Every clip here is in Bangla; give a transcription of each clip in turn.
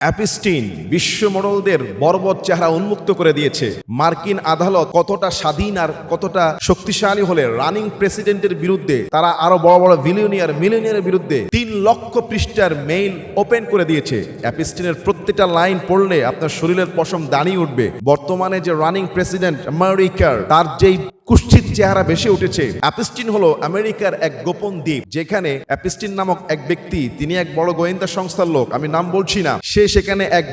অ্যাপস্টিন বিশ্ব মডেলদের বর্বর চেহারা উন্মুক্ত করে দিয়েছে। মার্কিন আদালত কতটা স্বাধীন আর কতটা শক্তিশালী হলে রানিং প্রেসিডেন্টের বিরুদ্ধে তারা আরো বড় বড় মিলিয়নিয়ারের বিরুদ্ধে 3 লক্ষ পৃষ্ঠার মেইল ওপেন করে দিয়েছে। অ্যাপস্টিনের প্রত্যেকটা লাইন পড়লে আপনার শরীরের পশম দাঁড়িয়ে উঠবে। বর্তমানে যে রানিং প্রেসিডেন্ট আমেরিকার, তার যেই কুৎসিত চেহারা ভেসে উঠেছে। অ্যাপস্টিন হলো আমেরিকার এক গোপন দ্বীপ, যেখানে অ্যাপস্টিন নামক এক ব্যক্তি, তিনি এক বড় গোয়েন্দা সংস্থার লোক, আমি নাম বলছি না। সে সেখানে এক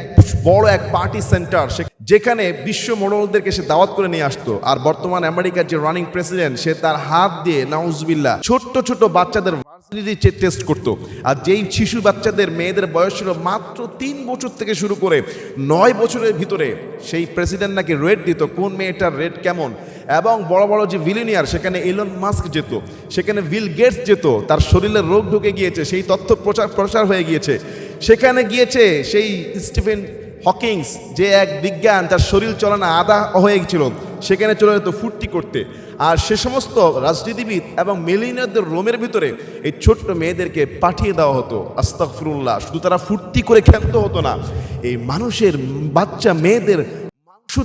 বড় এক পার্টি সেন্টার, যেখানে বিশ্ব মডেলদেরকে সে দাওয়াত করে নিয়ে আসতো। আর বর্তমান আমেরিকার যে রানিং প্রেসিডেন্ট, সে তার হাত দিয়ে নাউজুবিল্লাহ ছোট্ট ছোট বাচ্চাদের ভার্সিটি টেস্ট করতো। আর যেই শিশু বাচ্চাদের মেয়েদের বয়স ছিল মাত্র 3 বছর থেকে শুরু করে 9 বছরের ভিতরে, সেই প্রেসিডেন্ট নাকি রেট দিত কোন মেয়েটার রেট কেমন। এবং বড় বড় যে বিলিয়নিয়ার, সেখানে এলন মাস্ক যেত, সেখানে বিল গেটস যেত, তার শরীরে রোগ ঢুকে গিয়েছে, সেই তথ্য প্রচার হয়ে গিয়েছে। সেখানে গিয়েছে সেই স্টিফেন হকিংস, যে এক বিজ্ঞান, তার শরীর চলনা আধা হয়ে গেছিল, সেখানে চলে যেত ফুর্তি করতে। আর সে সমস্ত রাজনীতিবিদ এবং মিলিয়নিয়ারদের রোমের ভিতরে এই ছোট্ট মেয়েদেরকে পাঠিয়ে দেওয়া হতো। আস্তাগফিরুল্লাহ, শুধু তারা ফুর্তি করে ক্ষান্ত হতো না, এই মানুষের বাচ্চা মেয়েদের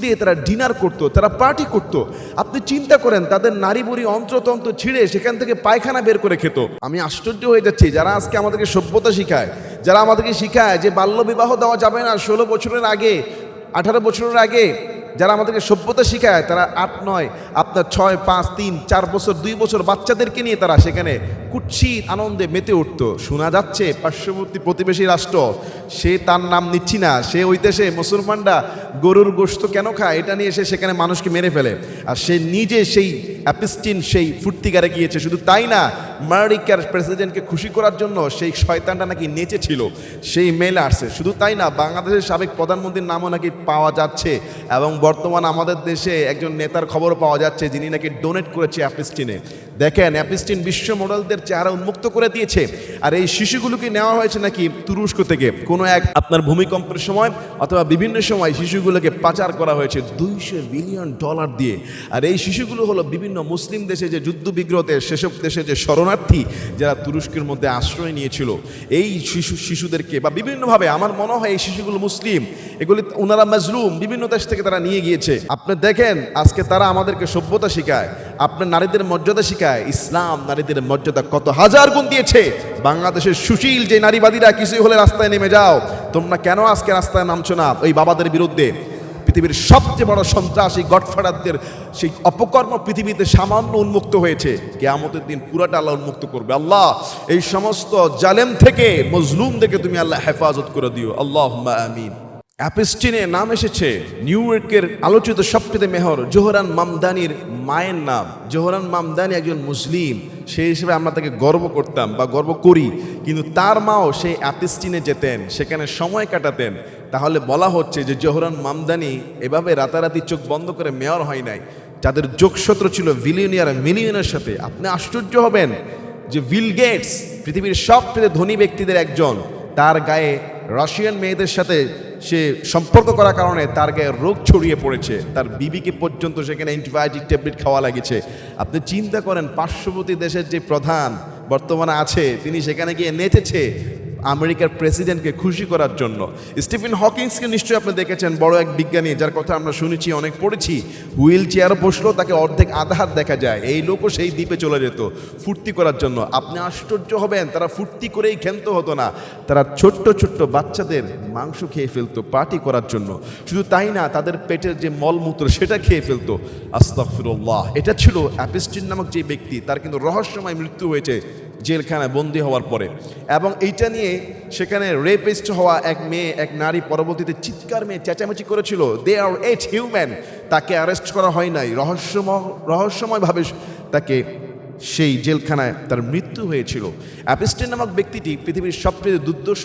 দিয়ে তারা ডিনার করতো, তারা পার্টি করতো। আপনি চিন্তা করেন, তাদের নারী বুড়ি অন্ত্রতন্ত্র ছিঁড়ে সেখান থেকে পায়খানা বের করে খেত। আমি আশ্চর্য হয়ে যাচ্ছি, যারা আজকে আমাদেরকে সভ্যতা শিখায়, যারা আমাদেরকে শিখায় যে বাল্য বিবাহ দেওয়া যাবে না 16 বছরের আগে, 18 বছরের আগে, যারা আমাদেরকে সভ্যতা শিখায়, তারা 8, 9, আপনার 6, 5, 3, 4 বছর, 2 বছর বাচ্চাদেরকে নিয়ে তারা সেখানে কুৎসিত আনন্দে মেতে উঠতো। শোনা যাচ্ছে পার্শ্ববর্তী প্রতিবেশী রাষ্ট্র, সে তার নাম নিচ্ছি না, সে ওই দেশে মুসলমানরা গরুর গোশত কেন খায় এটা নিয়ে এসে সেখানে মানুষকে মেরে ফেলে। আর সে নিজে সেই অ্যাপস্টিন সেই ফুর্তিকারে গিয়েছে। শুধু তাই না, আমেরিকার প্রেসিডেন্টকে খুশি করার জন্য সেই শয়তানটা নাকি নেচেছিল, সেই মেলে আসছে। শুধু তাই না, বাংলাদেশের সাবেক প্রধানমন্ত্রীর নামও নাকি পাওয়া যাচ্ছে। এবং বর্তমান আমাদের দেশে একজন নেতার খবর পাওয়া যাচ্ছে, যিনি নাকি ডোনেট করেছে অ্যাপস্টিনে। দেখেন, অ্যাপস্টিন বিশ্ব মডেলদের চেহারা উন্মুক্ত করে দিয়েছে। আর এই শিশুগুলোকে নেওয়া হয়েছে নাকি তুরস্ক থেকে, কোনো এক আপনার ভূমিকম্পের সময় অথবা বিভিন্ন সময় শিশুগুলোকে পাচার করা হয়েছে $200 বিলিয়ন দিয়ে। আর এই শিশুগুলো হলো বিভিন্ন মুসলিম দেশে যে যুদ্ধ বিগ্রহতে, সেসব দেশে যে শরণার্থী যারা তুরস্কের মধ্যে আশ্রয় নিয়েছিল, এই শিশুদেরকে বা বিভিন্নভাবে, আমার মনে হয় এই শিশুগুলো মুসলিম, এগুলি ওনারা মাজলুম, বিভিন্ন দেশ থেকে তারা নিয়ে গিয়েছে। আপনি দেখেন, আজকে তারা আমাদেরকে সভ্যতা শিখায়, আপনার নারীদের মর্যাদা শিখায়। ইসলাম নারীদের মর্যাদা কত হাজার গুণ দিয়েছে। বাংলাদেশের সুশীল যে নারীবাদীরা কিছুই হলে রাস্তায় নেমে যাও, তোমরা কেন আজকে রাস্তায় নামছো না ওই বাবাদের বিরুদ্ধে? পৃথিবীর সবচেয়ে বড় সন্ত্রাসী গডফাদারদের সেই অপকর্ম পৃথিবীতে সামান্য উন্মুক্ত হয়েছে। কিয়ামতের দিন পুরাটা আল্লাহ উন্মুক্ত করবে। আল্লাহ এই সমস্ত জালেম থেকে, মজলুম থেকে তুমি আল্লাহ হেফাজত করে দিও, আল্লাহুম্মা আমিন। অ্যাপস্টিনে নাম এসেছে নিউ ইয়র্কের আলোচিত সবচেয়ে মেহর জোহরান মামদানির মায়ের নাম। জোহরান মামদানি একজন মুসলিম, সেই হিসেবে আমরা তাকে গর্ব করতাম বা গর্ব করি। কিন্তু তার মাও সেই অ্যাপস্টিনে যেতেন, সেখানে সময় কাটাতেন। তাহলে বলা হচ্ছে যে জোহরান মামদানি এভাবে রাতারাতি চোখ বন্ধ করে মেয়র হয় নাই, যাদের যোগসূত্র ছিল মিলিয়নের সাথে। আপনি আশ্চর্য হবেন যে বিল গেটস, পৃথিবীর সবচেয়ে ধনী ব্যক্তিদের একজন, তার গায়ে রাশিয়ান মেয়েদের সাথে সে সম্পর্ক করার কারণে তার গায়ে রোগ ছড়িয়ে পড়েছে। তার বিবিকে পর্যন্ত সেখানে অ্যান্টিবায়োটিক ট্যাবলেট খাওয়া লাগিয়েছে। আপনি চিন্তা করেন, পার্শ্ববর্তী দেশের যে প্রধান বর্তমানে আছে, তিনি সেখানে গিয়ে নেচেছে আমেরিকার প্রেসিডেন্টকে খুশি করার জন্য। স্টিফেন হকিংসকে নিশ্চয়ই আপনি দেখেছেন, বড় এক বিজ্ঞানী, যার কথা আমরা শুনেছি, অনেক পড়েছি। হুইল চেয়ারে বসলেও তাকে অর্ধেক আধা হাত দেখা যায়। এই লোকও সেই দ্বীপে চলে যেত ফুর্তি করার জন্য। আপনি আশ্চর্য হবেন, তারা ফুর্তি করেই ক্ষান্ত হতো না, তারা ছোট্ট ছোট্ট বাচ্চাদের মাংস খেয়ে ফেলতো পার্টি করার জন্য। শুধু তাই না, তাদের পেটের যে মলমূত্র সেটা খেয়ে ফেলতো। আস্তাগফিরুল্লাহ। এটা ছিল অ্যাপস্টিন নামক যে ব্যক্তি, তার কিন্তু রহস্যময় মৃত্যু হয়েছে জেলখানায় বন্দী হওয়ার পরে। এবং এইটা নিয়ে সেখানে রেপিস্ট হওয়া এক নারী পরবর্তীতে চিৎকার মেয়ে চেঁচামেচি করেছিল, দে আর 8 হিউম্যান। তাকে অ্যারেস্ট করা হয় নাই, রহস্যময়ভাবে তাকে সেই জেলখানায় তার মৃত্যু হয়েছিল। অ্যাপস্টিন নামক ব্যক্তিটি পৃথিবীর সবচেয়ে দুর্দর্শ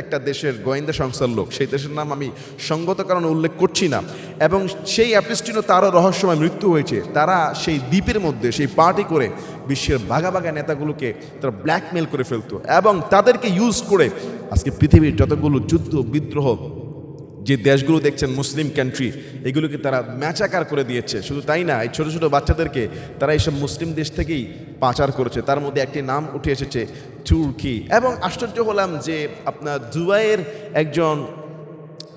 একটা দেশের গোয়েন্দা সংস্থার লোক। সেই দেশের নাম আমি সঙ্গত কারণে উল্লেখ করছি না। এবং সেই অ্যাপস্টিনও তারও রহস্যময় মৃত্যু হয়েছে। তারা সেই দ্বীপের মধ্যে সেই পার্টি করে বিশ্বের বাঘা নেতাগুলোকে তারা ব্ল্যাকমেল করে ফেলতো এবং তাদেরকে ইউজ করে আজকে পৃথিবীর যতগুলো যুদ্ধ বিদ্রোহ যে দেশগুলো দেখছেন মুসলিম কান্ট্রি, এগুলোকে তারা ম্যাচাকার করে দিয়েছে। শুধু তাই না, এই ছোটো ছোটো বাচ্চাদেরকে তারা এইসব মুসলিম দেশ থেকেই পাচার করেছে। তার মধ্যে একটি নাম উঠে এসেছে তুর্কি। এবং আশ্চর্য হলাম যে আপনার দুবাইয়ের একজন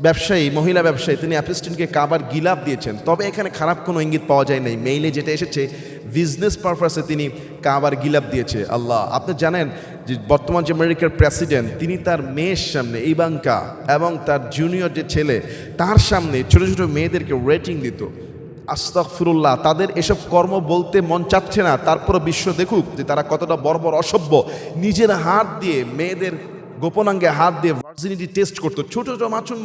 ব্যবসায়ী, মহিলা ব্যবসায়ী, তিনি অ্যাপস্টিনকে কাবার গিলাপ দিয়েছেন। তবে এখানে খারাপ কোনো ইঙ্গিত পাওয়া যায় নাই। মেইলে যেটা এসেছে বিজনেস পারপাসে তিনি কাবার গিলাপ দিয়েছে। আল্লাহ, আপনি জানেন যে বর্তমান যে আমেরিকার প্রেসিডেন্ট, তিনি তার মেয়ের সামনে ইভাঙ্কা এবং তার জুনিয়র যে ছেলে, তার সামনে ছোট ছোট মেয়েদেরকে রেটিং দিত। আস্তাগফিরুল্লাহ, তাদের এসব কর্ম বলতে মন চাচ্ছে না, তারপরে বিশ্ব দেখুক যে তারা কতটা বর্বর, অসভ্য। নিজের হাত দিয়ে মেয়েদের গোপনাঙ্গে হাত দিয়ে ভার্জিনিটি টেস্ট করতো ছোট ছোট মাসুম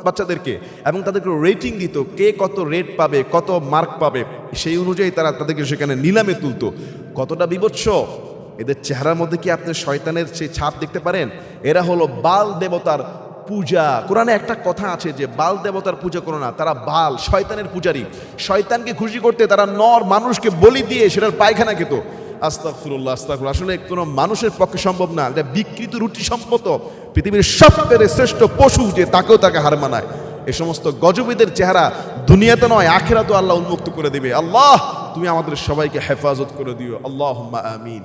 বাচ্চাদেরকে, এবং তাদেরকে রেটিং দিত, কে কত রেট পাবে, কত মার্ক পাবে, সেই অনুযায়ী তারা তাদেরকে সেখানে নিলামে তুলতো। কতটা বিভৎস! এদের চেহারার মধ্যে কি আপনি শয়তানের সেই ছাপ দেখতে পারেন? এরা হলো বাল দেবতার পূজা। কোরআনে একটা কথা আছে যে বাল দেবতার পূজা করো না, তারা বাল, শয়তানের পূজারী। শয়তানকে খুশি করতে তারা নর মানুষকে বলি দিয়ে সেটার পায়খানা খেত। আস্তাগফিরুল্লাহ, আস্তাগফিরুল্লাহ। আসলে কোনো মানুষের পক্ষে সম্ভব না। এটা বিকৃত রুটি সম্মত পৃথিবীর সবচেয়ে শ্রেষ্ঠ পশু, যে তাকেও তাকে হার মানায়। এ সমস্ত গজবীদের চেহারা দুনিয়াতে নয়, আখিরাতেও আল্লাহ উন্মুক্ত করে দিবে। আল্লাহ, তুমি আমাদের সবাইকে হেফাজত করে দিও। আল্লাহুম্মা আমিন।